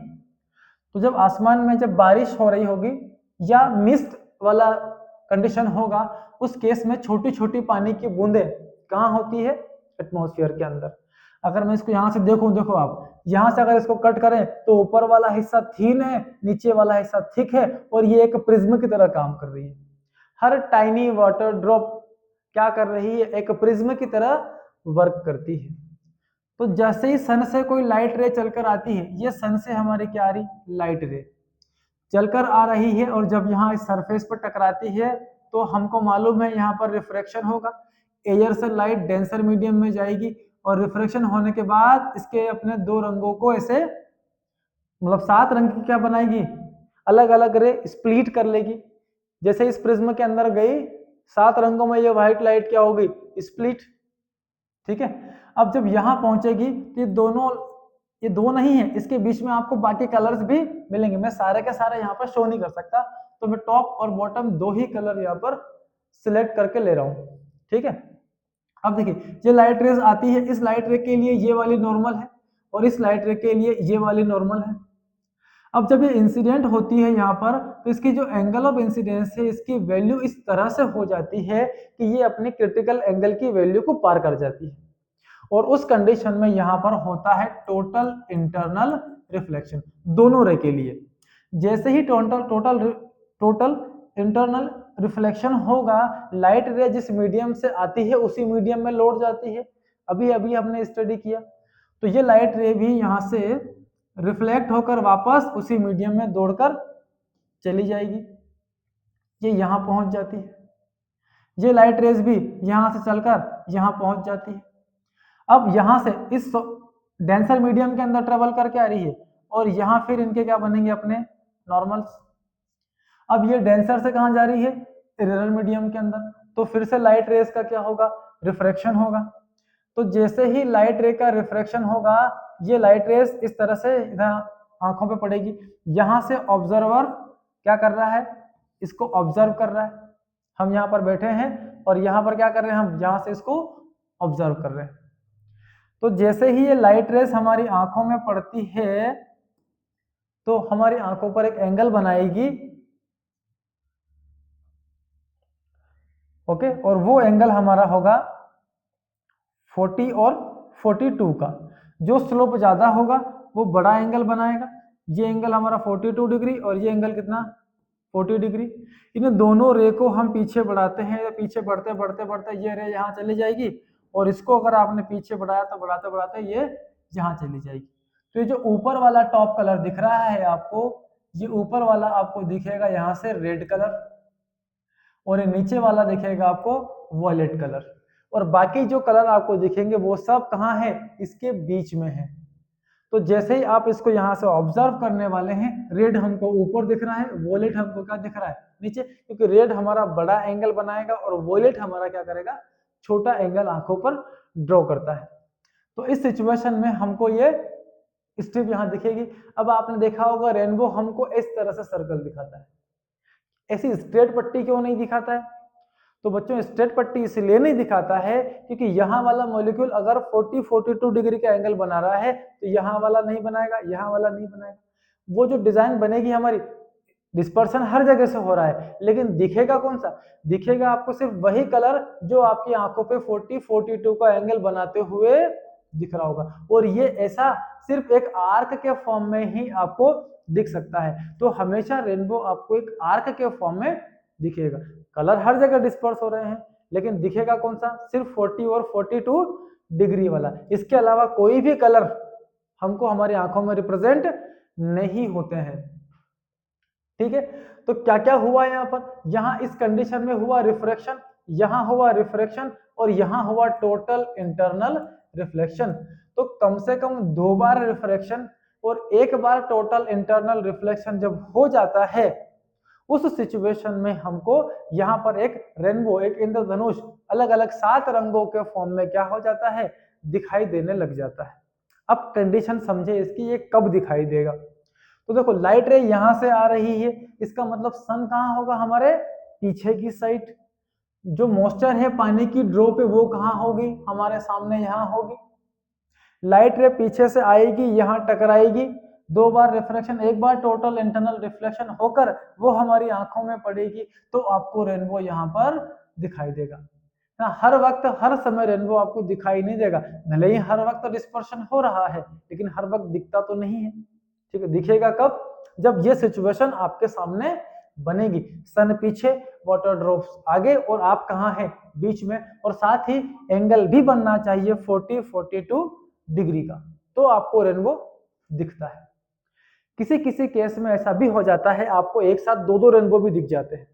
तो जब आसमान में जब बारिश हो रही होगी या मिस्ट वाला कंडीशन होगा, उस केस में छोटी छोटी पानी की बूंदें कहाँ होती है? एटमॉस्फेयर के अंदर। अगर मैं इसको यहाँ से देखूं, देखो आप यहाँ से अगर इसको कट करें तो ऊपर वाला हिस्सा थीन है, नीचे वाला हिस्सा थिक है, और ये एक प्रिज्म की तरह काम कर रही है। हर टाइनी वाटर ड्रॉप क्या कर रही है? एक प्रिज्म की तरह वर्क करती है। तो जैसे ही सन से कोई लाइट रे चलकर आती है, ये सन से हमारी क्या आ रही? लाइट रे चलकर आ रही है, और जब यहाँ इस सरफेस पर टकराती है तो हमको मालूम है यहाँ पर रिफ्रैक्शन होगा। एयर से लाइट डेंसर मीडियम में जाएगी, और रिफ्रैक्शन होने के बाद इसके अपने 2 रंगों को ऐसे, मतलब 7 रंग की क्या बनाएगी? अलग अलग रे स्प्लिट कर लेगी। जैसे इस प्रिज्म के अंदर गई 7 रंगों में, ये व्हाइट लाइट क्या होगी? स्प्लिट। ठीक है, अब जब यहाँ पहुंचेगी तो ये दो नहीं है, इसके बीच में आपको बाकी कलर्स भी मिलेंगे। मैं सारे के सारे यहाँ पर शो नहीं कर सकता, तो मैं टॉप और बॉटम 2 ही कलर यहाँ पर सिलेक्ट करके ले रहा हूँ। ठीक है, अब देखिए, ये लाइट रेज आती है, इस लाइट रे के लिए ये वाली नॉर्मल है, और इस लाइट रे के लिए ये वाली नॉर्मल है। अब जब ये इंसिडेंट होती है यहाँ पर, तो इसकी जो एंगल ऑफ इंसिडेंस है, इसकी वैल्यू इस तरह से हो जाती है कि ये अपनी क्रिटिकल एंगल की वैल्यू को पार कर जाती है, और उस कंडीशन में यहाँ पर होता है टोटल इंटरनल रिफ्लेक्शन दोनों रे के लिए। जैसे ही टोटल इंटरनल रिफ्लेक्शन होगा, लाइट रे जिस मीडियम से आती है उसी मीडियम में लौट जाती है। अभी अभी हमने स्टडी किया, तो ये लाइट रे भी यहाँ से रिफ्लेक्ट होकर वापस उसी मीडियम में दौड़कर चली जाएगी, ये यहाँ पहुंच जाती है। ये लाइट रेज भी यहाँ से चलकर यहाँ पहुंच जाती है। अब यहाँ से इस डेंसर मीडियम के अंदर ट्रेवल करके आ रही है, और यहाँ फिर इनके क्या बनेंगे? अपने नॉर्मल्स। अब ये डेंसर से कहाँ जा रही है? इरेनल मीडियम के अंदर, तो फिर से लाइट रेज का क्या होगा? रिफ्रैक्शन होगा। तो जैसे ही लाइट रे का रिफ्रैक्शन होगा, ये लाइट रेज इस तरह से इधर आंखों पे पड़ेगी। यहाँ से ऑब्जर्वर क्या कर रहा है? इसको ऑब्जर्व कर रहा है। हम यहाँ पर बैठे हैं और यहाँ पर क्या कर रहे हैं? हम यहाँ से इसको ऑब्जर्व कर रहे हैं। तो जैसे ही ये लाइट रेज हमारी आंखों में पड़ती है, तो हमारी आंखों पर एक एंगल बनाएगी, ओके, और वो एंगल हमारा होगा 40 और 42 का। जो स्लोप ज्यादा होगा वो बड़ा एंगल बनाएगा। ये एंगल हमारा 42 डिग्री, और ये एंगल कितना? 40 डिग्री। इन दोनों रे को हम पीछे बढ़ाते हैं, पीछे बढ़ते बढ़ते बढ़ते ये रे यहाँ चली जाएगी, और इसको अगर आपने पीछे बढ़ाया तो बढ़ाते बढ़ाते ये यहाँ चली जाएगी। तो ये जो ऊपर वाला टॉप कलर दिख रहा है आपको, ये ऊपर वाला आपको दिखेगा यहाँ से रेड कलर, और ये नीचे वाला दिखेगा आपको वॉयलेट कलर, और बाकी जो कलर आपको दिखेंगे वो सब कहाँ है? इसके बीच में है। तो जैसे ही आप इसको यहाँ से ऑब्जर्व करने वाले हैं, रेड हमको ऊपर दिख रहा है, वॉयलेट हमको क्या दिख रहा है? नीचे, क्योंकि रेड हमारा बड़ा एंगल बनाएगा और वॉयलेट हमारा क्या करेगा? छोटा एंगल आंखों पर ड्रॉ करता है। तो इस सिचुएशन में हमको ये स्ट्रिप यहाँ दिखेगी। अब आपने देखा होगा रेनबो हमको इस तरह से सर्कल दिखाता है, ऐसी स्ट्रेट पट्टी क्यों नहीं दिखाता है? तो बच्चों, स्ट्रेट पट्टी इसलिए नहीं दिखाता है क्योंकि यहाँ वाला मॉलिक्यूल अगर 42 डिग्री का एंगल बना रहा है तो यहाँ वाला नहीं बनाएगा, यहाँ वाला नहीं बनाएगा। वो जो डिजाइन बनेगी हमारी डिस्पर्शन हर जगह से हो रहा है, लेकिन दिखेगा कौन सा? दिखेगा आपको सिर्फ वही कलर जो आपकी आंखों पे 40-42 का एंगल बनाते हुए दिख रहा होगा, और ये ऐसा सिर्फ एक आर्क के फॉर्म में ही आपको दिख सकता है। तो हमेशा रेनबो आपको एक आर्क के फॉर्म में दिखेगा। कलर हर जगह डिस्पर्स हो रहे हैं, लेकिन दिखेगा कौन सा? सिर्फ 40 और 42 डिग्री वाला। इसके अलावा कोई भी कलर हमको हमारी आंखों में रिप्रेजेंट नहीं होते हैं। ठीक है, तो क्या क्या हुआ यहाँ पर? यहाँ इस कंडीशन में हुआ रिफ्रैक्शन, यहाँ हुआ रिफ्रैक्शन, और यहाँ हुआ टोटल इंटरनल रिफ्लेक्शन। तो कम से कम 2 बार रिफ्रैक्शन और 1 बार टोटल इंटरनल रिफ्लेक्शन जब हो जाता है, उस सिचुएशन में हमको यहाँ पर एक रेनबो, एक इंद्रधनुष अलग अलग 7 रंगों के फॉर्म में क्या हो जाता है? दिखाई देने लग जाता है। अब कंडीशन समझे इसकी, ये कब दिखाई देगा? तो देखो, लाइट रे यहां से आ रही है, इसका मतलब सन कहाँ होगा? हमारे पीछे की साइड। जो मॉइस्चर है पानी की ड्रॉप है वो कहाँ होगी? हमारे सामने यहाँ होगी। लाइट रे पीछे से आएगी, यहाँ टकराएगी, 2 बार रिफ्लेक्शन, 1 बार टोटल इंटरनल रिफ्लेक्शन होकर वो हमारी आंखों में पड़ेगी, तो आपको रेनबो यहाँ पर दिखाई देगा ना। हर वक्त हर समय रेनबो आपको दिखाई नहीं देगा, भले ही हर वक्त डिस्पर्शन हो रहा है, लेकिन हर वक्त दिखता तो नहीं है। ठीक है, दिखेगा कब? जब ये सिचुएशन आपके सामने बनेगी, सन पीछे, वाटर ड्रॉप्स आगे, और आप कहाँ हैं? बीच में, और साथ ही एंगल भी बनना चाहिए 40-42 डिग्री का, तो आपको रेनबो दिखता है। किसी किसी केस में ऐसा भी हो जाता है, आपको एक साथ 2-2 रेनबो भी दिख जाते हैं।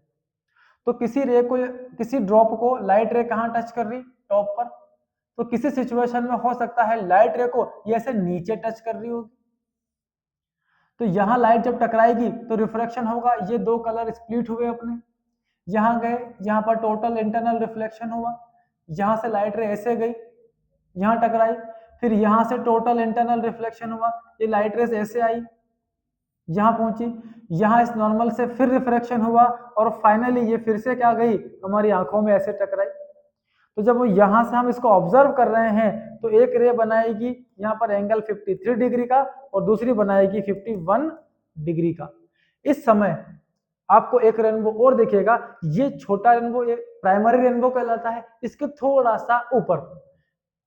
तो किसी रे को, किसी ड्रॉप को लाइट रे कहाँ टच कर रही? टॉप पर। तो किसी सिचुएशन में हो सकता है लाइट रे को ये ऐसे नीचे टच कर रही होगी, तो यहाँ लाइट जब टकराएगी तो रिफ्रैक्शन होगा, ये 2 कलर स्प्लिट हुए अपने, यहाँ गए, यहाँ पर टोटल इंटरनल रिफ्लेक्शन हुआ, यहाँ से लाइट रे ऐसे गई, यहाँ टकराई, फिर यहाँ से टोटल इंटरनल रिफ्लेक्शन हुआ, ये लाइट रेस ऐसे आई, यहाँ पहुंची, यहाँ इस नॉर्मल से फिर रिफ्रैक्शन हुआ, और फाइनली ये फिर से क्या गई? हमारी आंखों में ऐसे टकराई। तो जब वो यहाँ से हम इसको ऑब्जर्व कर रहे हैं, तो एक रे बनाएगी यहाँ पर एंगल 53 डिग्री का, और दूसरी बनाएगी 51 डिग्री का। इस समय आपको एक रेनबो और दिखेगा, ये छोटा रेनबो, ये प्राइमरी रेनबो कहलाता है। इसके थोड़ा सा ऊपर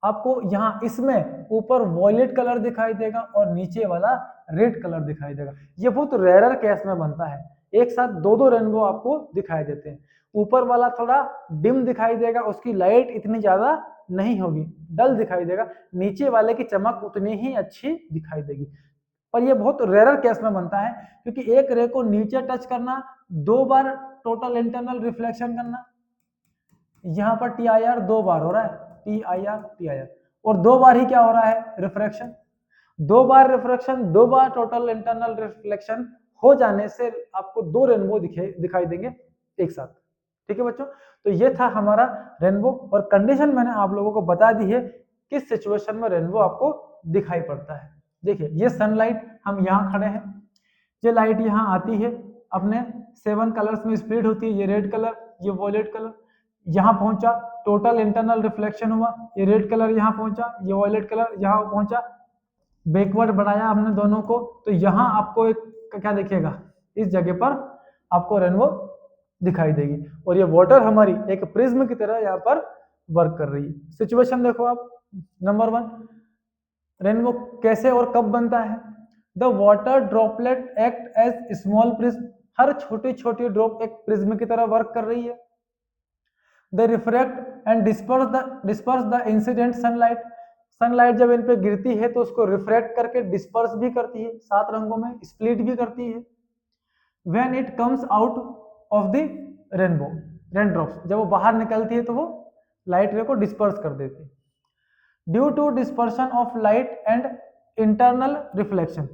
आपको यहाँ इसमें ऊपर वॉयलेट कलर दिखाई देगा, और नीचे वाला रेड कलर दिखाई देगा। ये बहुत रेयर केस में बनता है, एक साथ 2-2 रेनबो आपको दिखाई देते हैं। ऊपर वाला थोड़ा डिम दिखाई देगा, उसकी लाइट इतनी ज्यादा नहीं होगी, डल दिखाई देगा, नीचे वाले की चमक उतनी ही अच्छी दिखाई देगी। पर ये बहुत रेयर केस में बनता है, क्योंकि एक रे को नीचे टच करना, 2 बार टोटल इंटरनल रिफ्लेक्शन करना, यहाँ पर TIR 2 बार हो रहा है, TIR, और 2 बार ही क्या हो रहा है? रिफ्रैक्शन। 2 बार रिफ्रैक्शन, 2 बार टोटल इंटरनल रिफ्लेक्शन हो जाने से आपको 2 रेनबो दिखाई देंगे एक साथ। ठीक है बच्चों, तो ये था हमारा रेनबो, और कंडीशन मैंने आप लोगों को बता दी है किस सिचुएशन में रेनबो आपको दिखाई पड़ता है। देखिए, ये सनलाइट, हम यहाँ खड़े हैं, ये लाइट यहाँ आती है, अपने 7 कलर्स में स्प्लिट होती है, ये रेड कलर, ये वॉयलेट कलर, यहाँ पहुंचा, टोटल इंटरनल रिफ्लेक्शन हुआ, ये रेड कलर यहाँ पहुंचा, ये वॉयलेट कलर यहाँ पहुंचा, बैकवर्ड बढ़ाया हमने दोनों को, तो यहाँ आपको एक क्या दिखेगा? इस जगह पर आपको रेनबो दिखाई देगी, और ये वाटर हमारी एक प्रिज्म की तरह यहाँ पर वर्क कर रही है। सिचुएशन देखो आप, नंबर 1, रेनबो कैसे और कब बनता है? The water droplet act as small prism, हर छोटी छोटी ड्रॉप एक प्रिज्म की तरह वर्क कर रही है। They refract and disperse the incident sunlight. Sunlight जब इन पे गिरती है तो उसको रिफ्रैक्ट करके डिस्पर्स भी करती है, 7 रंगों में स्प्लिट भी करती है। When it comes out of the rainbow, raindrops जब वो बाहर निकलती है तो वो लाइट रे को डिस्पर्स कर देती है। Due to dispersion of light and internal reflection,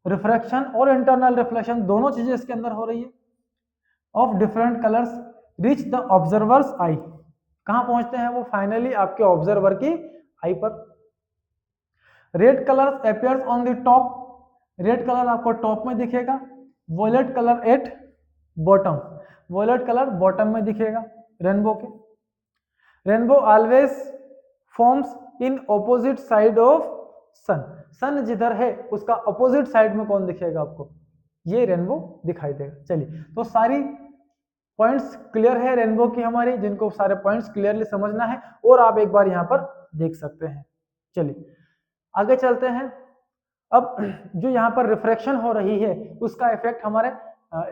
refraction और इंटरनल रिफ्लेक्शन दोनों चीजें इसके अंदर हो रही है, of different colours reach the observer's eye, कहां पहुंचते हैं वो? फाइनली आपके ऑब्जर्वर की आई पर। Red colour appears on the top, red colour आपको टॉप में दिखेगा, violet colour at bottom, violet colour bottom में दिखेगा रेनबो के। Rainbow always forms in opposite side of sun, sun जिधर है उसका अपोजिट साइड में कौन दिखेगा आपको? ये रेनबो दिखाई देगा। चलिए, तो सारी पॉइंट्स क्लियर है रेनबो की हमारी, जिनको सारे पॉइंट्स क्लियरली समझना है और आप एक बार यहाँ पर देख सकते हैं। चलिए आगे चलते हैं। अब जो यहाँ पर रिफ्रैक्शन हो रही है उसका इफेक्ट हमारे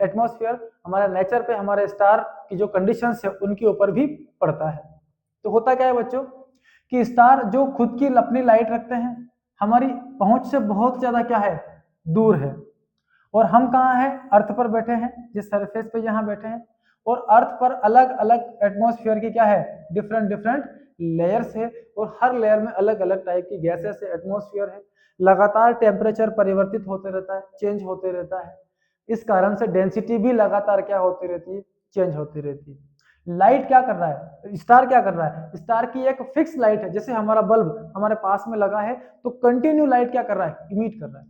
एटमॉस्फेयर, हमारे नेचर पे, हमारे स्टार की जो कंडीशंस है उनके ऊपर भी पड़ता है। तो होता क्या है बच्चों कि स्टार जो खुद की अपनी लाइट रखते हैं हमारी पहुंच से बहुत ज्यादा क्या है, दूर है, और हम कहाँ हैं, अर्थ पर बैठे हैं, जिस सरफेस पे यहाँ बैठे हैं, और अर्थ पर अलग अलग एटमॉस्फेयर की क्या है, डिफरेंट डिफरेंट लेयर्स है, और हर लेयर में अलग अलग टाइप की गैसेस है, एटमॉस्फेयर है, लगातार टेम्परेचर परिवर्तित होते रहता है, चेंज होते रहता है, इस कारण से डेंसिटी भी लगातार क्या होती रहती है, चेंज होती रहती है। लाइट क्या कर रहा है, स्टार क्या कर रहा है, स्टार की एक फिक्स लाइट है, जैसे हमारा बल्ब हमारे पास में लगा है तो कंटिन्यू लाइट क्या कर रहा है, इमिट कर रहा है,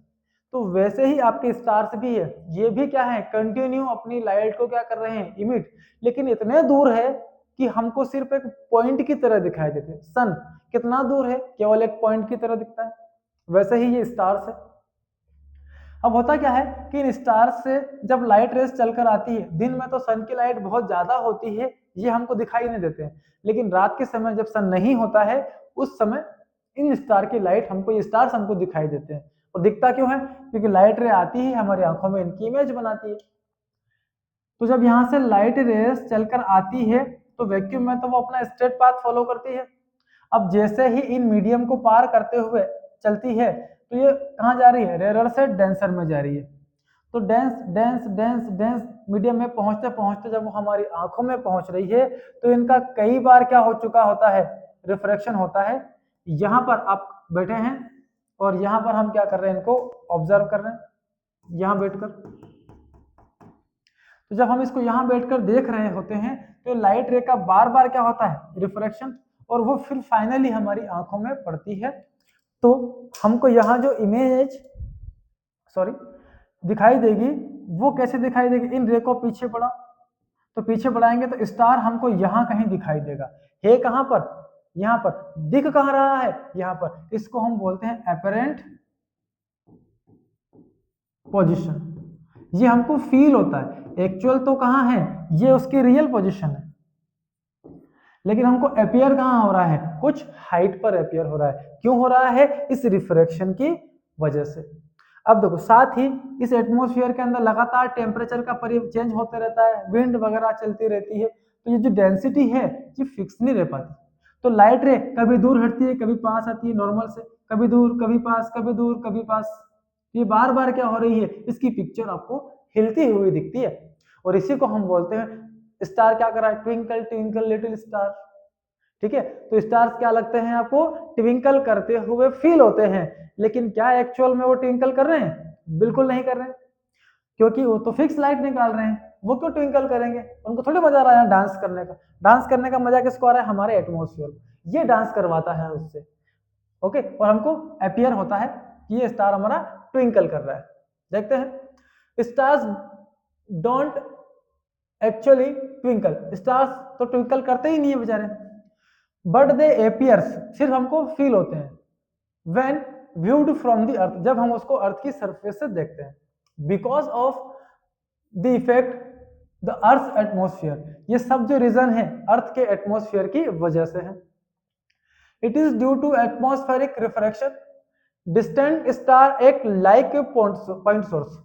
तो वैसे ही आपके स्टार्स भी है, ये भी क्या है, कंटिन्यू अपनी लाइट को क्या कर रहे हैं, इमिट, लेकिन इतने दूर है कि हमको सिर्फ एक पॉइंट की तरह दिखाई देते हैं। सन कितना दूर है, केवल एक पॉइंट की तरह दिखता है, वैसे ही ये स्टार्स है। अब होता क्या है कि इन स्टार्स से जब लाइट रेस चलकर आती है, दिन में तो सन की लाइट बहुत ज्यादा होती है, ये हमको दिखाई नहीं देते हैं, लेकिन रात के समय जब सन नहीं होता है उस समय इन स्टार की लाइट हमको, ये स्टार्स हमको दिखाई देते हैं। और दिखता क्यों है, क्योंकि लाइट रे आती है हमारी आंखों में, इनकी इमेज बनाती है। तो जब यहाँ से लाइट रेस चलकर आती है तो वैक्यूम में तो वो अपना स्ट्रेट पाथ फॉलो करती है। अब जैसे ही इन मीडियम को पार करते हुए चलती है तो ये कहाँ जा रही है, रेयर से डेंसर में जा रही है। तो dense dense dense dense medium में पहुंचते पहुंचते जब वो हमारी आंखों में पहुंच रही है तो इनका कई बार क्या हो चुका होता है, रिफ्रैक्शन होता है। यहाँ पर आप बैठे हैं और यहाँ पर हम क्या कर रहे हैं, इनको ऑब्जर्व कर रहे हैं यहाँ बैठकर। तो जब हम इसको यहाँ बैठकर देख रहे होते हैं तो लाइट रे का बार बार क्या होता है, रिफ्रैक्शन, और वो फिर फाइनली हमारी आंखों में पड़ती है। तो हमको यहाँ जो इमेज दिखाई देगी वो कैसे दिखाई देगी, इन रे को पीछे बढ़ा, तो पीछे बढ़ाएंगे तो स्टार हमको यहाँ कहीं दिखाई देगा, है कहाँ पर, यहाँ पर, दिख कहाँ रहा है, यहाँ पर, इसको हम बोलते हैं एपरेंट पोजीशन। ये हमको फील होता है, एक्चुअल तो कहाँ है, ये उसकी रियल पोजीशन है, लेकिन हमको अपियर कहाँ हो रहा है, कुछ हाइट पर अपियर हो रहा है। क्यों हो रहा है, इस रिफ्रैक्शन की वजह से। अब देखो साथ ही इस एटमॉस्फेयर के अंदर लगातार टेम्परेचर का चेंज होते रहता है, विंड वगैरह चलती रहती है, तो ये जो डेंसिटी है ये फिक्स नहीं रह पाती। तो लाइट रे कभी दूर हटती है, कभी पास आती है नॉर्मल से, कभी दूर कभी पास, कभी दूर कभी पास, ये बार बार क्या हो रही है, इसकी पिक्चर आपको हिलती हुई दिखती है। और इसी को हम बोलते हैं, स्टार क्या कर रहा है, ट्विंकल ट्विंकल लिटिल स्टार। ठीक है, तो स्टार्स क्या लगते हैं आपको, ट्विंकल करते हुए फील होते हैं, लेकिन क्या एक्चुअल में वो ट्विंकल कर रहे हैं, बिल्कुल नहीं कर रहे हैं, क्योंकि वो तो फिक्स लाइट निकाल रहे हैं, वो क्यों ट्विंकल करेंगे, उनको थोड़ी मजा आ रहा है डांस करने का। डांस करने का मजा किसको आ रहा है, हमारे एटमॉस्फेयर, ये डांस करवाता है उससे। ओके, और हमको अपियर होता है कि ये स्टार हमारा ट्विंकल कर रहा है। देखते हैं, stars don't actually twinkle, stars तो ट्विंकल करते ही नहीं है बेचारे, बट दे एपियर्स, सिर्फ हमको फील होते हैं, when viewed from the earth, जब हम उसको अर्थ की सरफेस से देखते हैं, because of the effect the earth atmosphere, ये सब जो रीजन है अर्थ के एटमोस्फियर की वजह से है। It is due to atmospheric refraction, distant star एक लाइक पॉइंट सोर्स,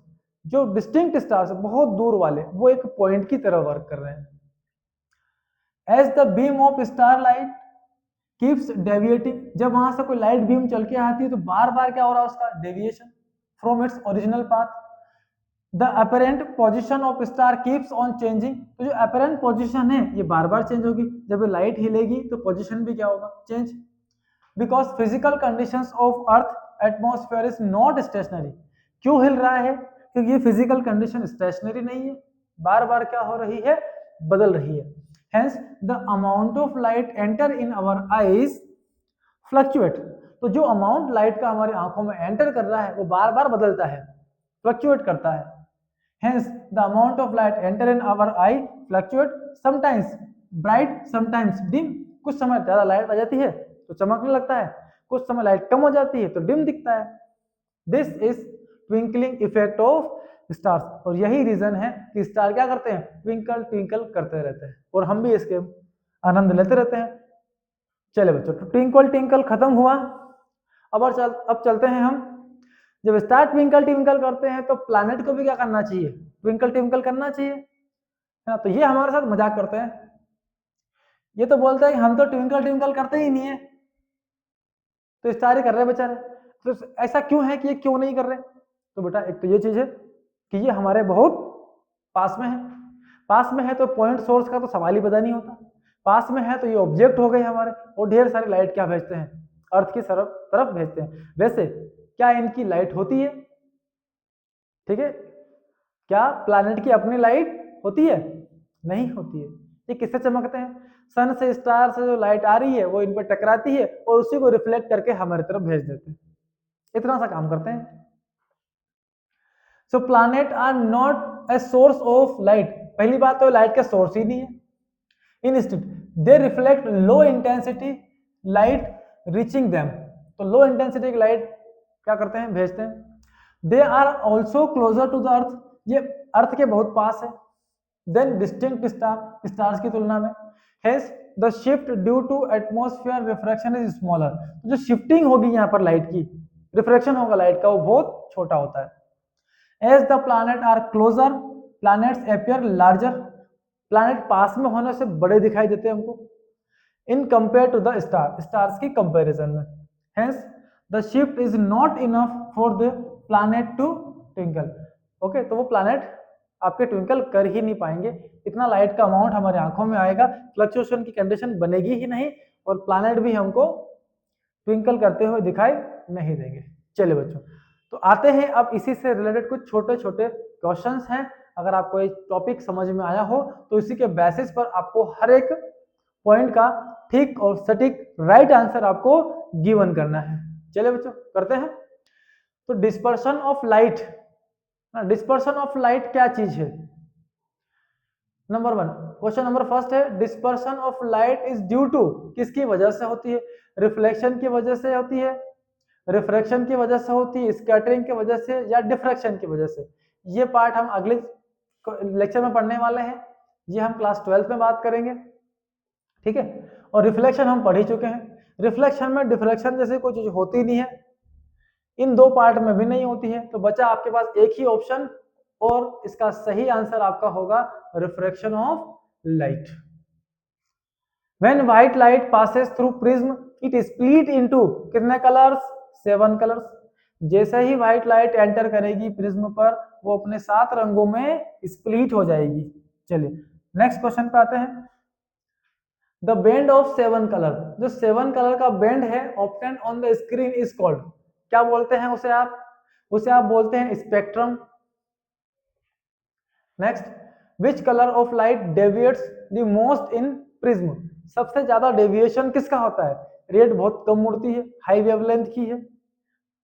जो डिस्टिंक्ट स्टार्स बहुत दूर वाले वो एक पॉइंट की तरह वर्क कर रहे हैं। As the beam of star light keeps deviating, जब वहां से कोई लाइट बीम चल के आती है तो बार बार क्या हो रहा है उसका deviation from its original path. The apparent position of star keeps on changing, तो जो अपरेंट पोजीशन है ये बार बार चेंज होगी, जब ये लाइट हिलेगी तो पोजीशन भी क्या होगा, change. Because physical conditions of earth atmosphere is not stationary, क्यों हिल रहा है, क्योंकि ये फिजिकल कंडीशन स्टेशनरी नहीं है, बार बार क्या हो रही है, बदल रही है। Hence, the amount of light enter in our eyes fluctuate, तो जो अमाउंट लाइट का हमारी आंखों में एंटर कर रहा है वो बार बार बदलता है, फ्लक्चुएट करता है। Hence, the amount of light enter in our eye fluctuate, sometimes bright, sometimes dim, कुछ समय ज्यादा लाइट आ जाती है तो चमकने लगता है, कुछ समय लाइट कम हो जाती है तो डिम दिखता है। This is twinkling effect of stars, और यही रीजन है कि स्टार क्या करते हैं, ट्विंकल ट्विंकल करते रहते हैं, और हम भी इसके आनंद लेते रहते हैं। चले बच्चों, तो ट्विंकल ट्विंकल खत्म हुआ। अब चलते हैं हम, जब स्टार ट्विंकल ट्विंकल करते हैं तो प्लैनेट को भी क्या करना चाहिए, ट्विंकल ट्विंकल करना चाहिए, है ना। तो ये हमारे साथ मजाक करते हैं, ये तो बोलते हैं कि हम तो ट्विंकल ट्विंकल करते ही नहीं है, तो स्टार ही कर रहे बेचारे। तो ऐसा क्यों है कि ये क्यों नहीं कर रहे? तो बेटा एक तो ये चीज है कि ये हमारे बहुत पास में है, पास में है तो पॉइंट सोर्स का तो सवाल ही पता नहीं होता, पास में है तो ये ऑब्जेक्ट हो गए हमारे, और ढेर सारी लाइट क्या भेजते हैं, अर्थ की तरफ भेजते हैं। वैसे क्या इनकी लाइट होती है? ठीक है, क्या प्लैनेट की अपनी लाइट होती है? नहीं होती है। ये किससे चमकते हैं? सन से, स्टार से जो लाइट आ रही है वो इन पर टकराती है और उसी को रिफ्लेक्ट करके हमारी तरफ भेज देते हैं। इतना सा काम करते हैं। So planet are not a source of light. पहली बात तो लाइट का सोर्स ही नहीं है। Instead they reflect low intensity light reaching them. तो लो इंटेंसिटी की लाइट क्या करते हैं, भेजते हैं। They are also closer to the earth, ये अर्थ के बहुत पास है, देन डिस्टिंक्ट स्टार, स्टार्स की तुलना में। Hence the shift due to atmosphere refraction is smaller. जो शिफ्टिंग होगी यहाँ पर लाइट की, रिफ्रैक्शन होगा लाइट का, वो बहुत छोटा होता है। As the planet are closer planets appear larger. Planet पास में होने से बड़े दिखाई देते हैं हमको in compare to the star, stars की कंपैरिजन में। Hence the shift is not enough for the planet to twinkle. Okay, तो वो प्लैनेट आपके ट्विंकल कर ही नहीं पाएंगे, इतना लाइट का अमाउंट हमारे आंखों में आएगा, फ्लक्चुएशन की कंडीशन बनेगी ही नहीं, और प्लैनेट भी हमको ट्विंकल करते हुए दिखाई नहीं देंगे। चलिए बच्चों, तो आते हैं अब इसी से रिलेटेड कुछ छोटे छोटे क्वेश्चंस हैं। अगर आपको ये टॉपिक समझ में आया हो तो इसी के बेसिस पर आपको हर एक पॉइंट का ठीक और सटीक राइट आंसर आपको गिवन करना है। चलिए बच्चों करते हैं। तो dispersion of light, dispersion of light क्या चीज है? नंबर 1, क्वेश्चन नंबर फर्स्ट है, dispersion of light is due to, किसकी वजह से होती है? रिफ्लेक्शन की वजह से होती है, रिफ्रैक्शन की वजह से होती है, स्कैटरिंग की वजह से, या डिफ्रैक्शन की वजह से? ये पार्ट हम अगले लेक्चर में पढ़ने वाले हैं, ये हम क्लास 12 में बात करेंगे, ठीक है। और रिफ्लेक्शन हम पढ़ ही चुके हैं। रिफ्लेक्शन में डिफ्रैक्शन जैसे कोई चीज होती नहीं है, इन दो पार्ट में भी नहीं होती है, तो बचा आपके पास एक ही ऑप्शन, और इसका सही आंसर आपका होगा refraction of light. When white light passes through prism it split into कितने कलर्स? 7 कलर्स। जैसे ही व्हाइट लाइट एंटर करेगी प्रिज्म पर, वो अपने 7 रंगों में स्प्लिट हो जाएगी। चलिए नेक्स्ट क्वेश्चन पे आते हैं। द बैंड ऑफ 7 कलर, जो 7 कलर का बैंड है obtain on the screen is called, क्या बोलते हैं उसे आप? उसे आप बोलते हैं spectrum. Next, which colour of light deviates the most in prism, सबसे ज्यादा डेविएशन किसका होता है? रेड बहुत कम उड़ती है, हाई वेवलेंथ की है,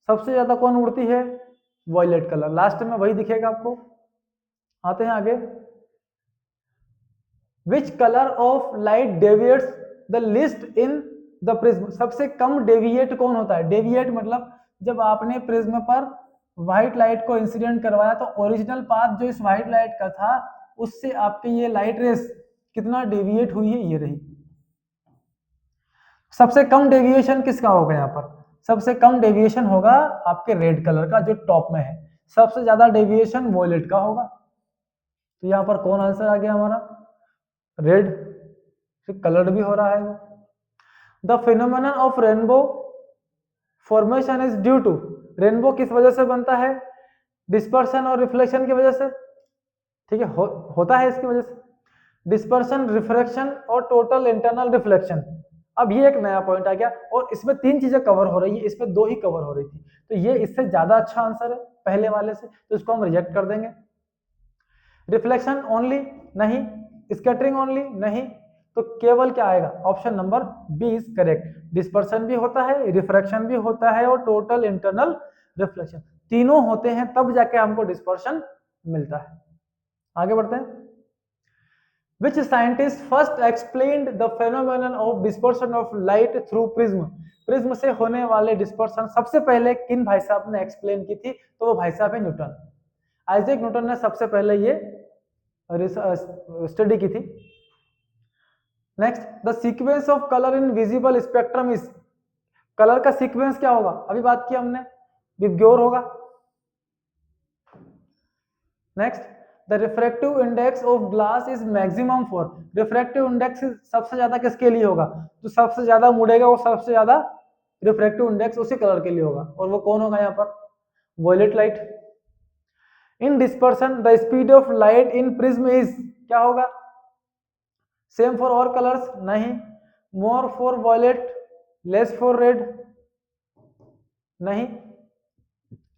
सबसे ज्यादा कौन उड़ती है? वॉयलेट कलर, लास्ट में वही दिखेगा आपको। आते हैं आगे, which colour of light deviates the list in the prism, सबसे कम डेविएट कौन होता है? डेविएट मतलब जब आपने प्रिज्म पर व्हाइट लाइट को इंसिडेंट करवाया तो ओरिजिनल पाथ जो इस व्हाइट लाइट का था उससे आपकी ये लाइट रेस कितना डेविएट हुई है, ये रही। सबसे कम डेविएशन किसका होगा यहाँ पर? सबसे कम डेविएशन होगा आपके रेड कलर का जो टॉप में है, सबसे ज्यादा डेविएशन वॉयलेट का होगा। तो यहाँ पर कौन आंसर आ गया हमारा? रेड, कलर्ड भी हो रहा है। The phenomenon of rainbow formation is due to, rainbow किस वजह से बनता है? डिस्पर्शन और रिफ्लेक्शन की वजह से, ठीक है, होता है इसकी वजह से। डिस्पर्शन, रिफ्रैक्शन और टोटल इंटरनल रिफ्लेक्शन। अब ये एक नया पॉइंट आ गया, और इसमें 3 चीजें कवर हो रही है, इसमें 2 ही कवर हो रही थी, तो ये इससे ज्यादा अच्छा आंसर है पहले वाले से, तो इसको हम रिजेक्ट कर देंगे। रिफ्लेक्शन ओनली नहीं, स्कैटरिंग ओनली नहीं, तो केवल क्या आएगा? Option number B is correct. Dispersion भी होता है, रिफ्रैक्शन भी होता है, और टोटल इंटरनल रिफ्लेक्शन, तीनों होते हैं तब जाके हमको डिस्पर्शन मिलता है। आगे बढ़ते हैं। Which scientist first explained the phenomenon of dispersion of light through prism? Prism से होने वाले डिस्पर्शन सबसे पहले किन भाई साहब ने एक्सप्लेन की थी? तो वो भाई साहब है न्यूटन। आइजैक न्यूटन ने सबसे पहले ये स्टडी की थी। Next, the sequence of colour in visible spectrum is, colour का सीक्वेंस क्या होगा, अभी बात की हमने, विबग्योर होगा। Next, the refractive index of glass is maximum for, refractive index सबसे ज्यादा किसके लिए होगा, जो सबसे ज्यादा मुड़ेगा वो सबसे ज्यादा रिफ्रैक्टिव इंडेक्स उसी कलर के लिए होगा, और वो कौन होगा यहाँ पर, violet light. In dispersion the speed of light in prism is, क्या होगा, सेम फॉर ऑल कलर्स, नहीं, more for violet, less for red, नहीं,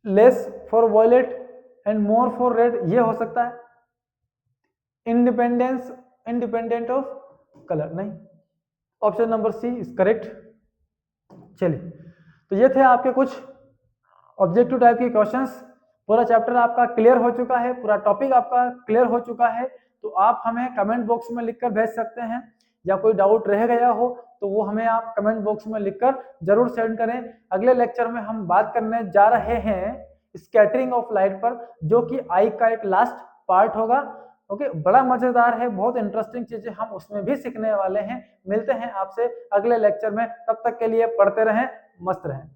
less for violet and more for red, ये हो सकता है। इंडिपेंडेंट ऑफ कलर, नहीं, option number C is correct. चलिए, तो ये थे आपके कुछ ऑब्जेक्टिव टाइप के क्वेश्चंस। पूरा चैप्टर आपका क्लियर हो चुका है, पूरा टॉपिक आपका क्लियर हो चुका है, तो आप हमें कमेंट बॉक्स में लिखकर भेज सकते हैं, या कोई डाउट रह गया हो तो वो हमें आप कमेंट बॉक्स में लिखकर जरूर सेंड करें। अगले लेक्चर में हम बात करने जा रहे हैं स्कैटरिंग ऑफ लाइट पर, जो कि आई का एक लास्ट पार्ट होगा। ओके, बड़ा मजेदार है, बहुत इंटरेस्टिंग चीजें हम उसमें भी सीखने वाले हैं। मिलते हैं आपसे अगले लेक्चर में, तब तक के लिए पढ़ते रहें, मस्त रहें।